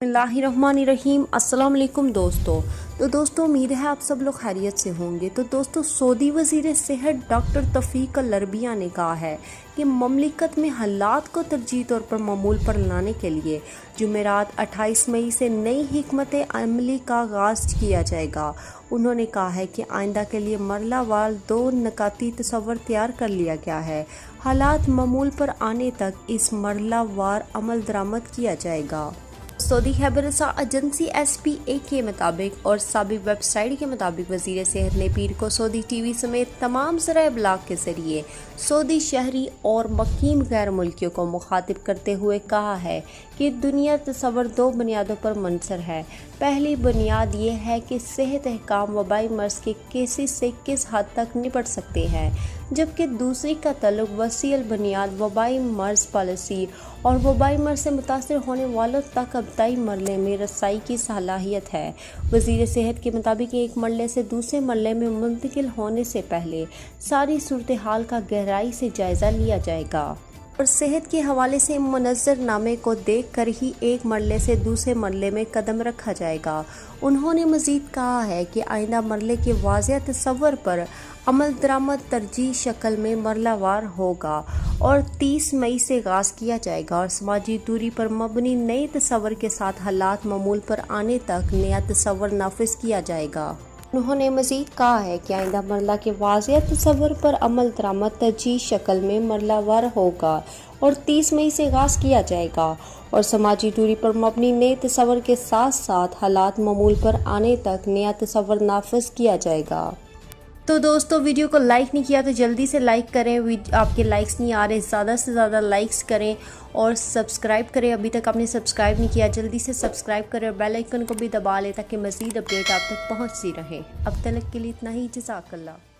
बिस्मिल्लाहिर्रहमानिर्रहीम। अस्सलाम वालेकुम दोस्तों। दोस्तों उम्मीद है आप सब लोग खैरियत से होंगे। दोस्तों सऊदी वज़ीर सेहत डॉक्टर तौफीक अल-अरबिया ने कहा है कि ममलिकत में हालात को तरजीही तौर पर मामूल पर लाने के लिए जुमेरात 28 मई से नई हिकमत अमली का आगाज़ किया जाएगा। उन्होंने कहा है कि आइंदा के लिए मरलावार 2 नकाती तस्वर तैयार कर लिया गया है। हालात मामूल पर आने तक इस मरलावार अमल दरामद किया जाएगा। सऊदी खबर एजेंसी SPA के मुताबिक और साबिक वेबसाइट के मुताबिक वज़ीर सेहत ने पीर को सऊदी TV समेत तमाम ज़राए इब्लाग के ज़रिए सऊदी शहरी और मुकीम गैर मुल्कियों को मुखातिब करते हुए कहा है कि दुनिया तस्वर 2 बुनियादों पर मुनसर है। पहली बुनियाद ये है कि सेहत अहकाम वबाई मर्ज़ के केसेस से किस हद तक निपट सकते हैं, जबकि दूसरी का तल्लुक वसील बुनियाद वबाई मर्ज़ पॉलिसी और वबाई मर्ज़ से मुतासर होने वालों तक अब्तदाई मरले में रसाई की सलाहियत है। वज़ीर सेहत के मुताबिक एक मरले से दूसरे मरले में मुंतकिल होने से पहले सारी सूरत हाल का गहराई से जायज़ा लिया जाएगा और सेहत के हवाले से मुनज़्ज़रनामे को देख कर ही एक मरले से दूसरे मरले में कदम रखा जाएगा। उन्होंने मज़ीद कहा है कि आइंदा मरले के वाज़ेह तस्वर पर अमल दरामद तरजीह शक्ल में मरलावार होगा और 30 मई से आगाज़ किया जाएगा और समाजी दूरी पर मबनी नए तस्वर के साथ हालात मामूल पर आने तक नया तस्वर नाफिज किया जाएगा। उन्होंने मज़ीद कहा है कि आइंदा मरला के वाज़ेह तस्वर पर अमल दरामद तरजीह शक्ल में मरलावार होगा और 30 मई से आगाज़ किया जाएगा और समाजी दूरी पर मबनी नए तस्वर के साथ साथ हालात मामूल पर आने तक नया तस्वर नाफिज किया जाएगा। दोस्तों वीडियो को लाइक नहीं किया तो जल्दी से लाइक करें। आपके लाइक्स नहीं आ रहे, ज़्यादा से ज़्यादा लाइक्स करें और सब्सक्राइब करें। अभी तक आपने सब्सक्राइब नहीं किया जल्दी से सब्सक्राइब करें और बेल आइकन को भी दबा लें ताकि मज़ीद अपडेट आप तक पहुंचती रहे। अब तक के लिए इतना ही, जज़ाकल्लाह।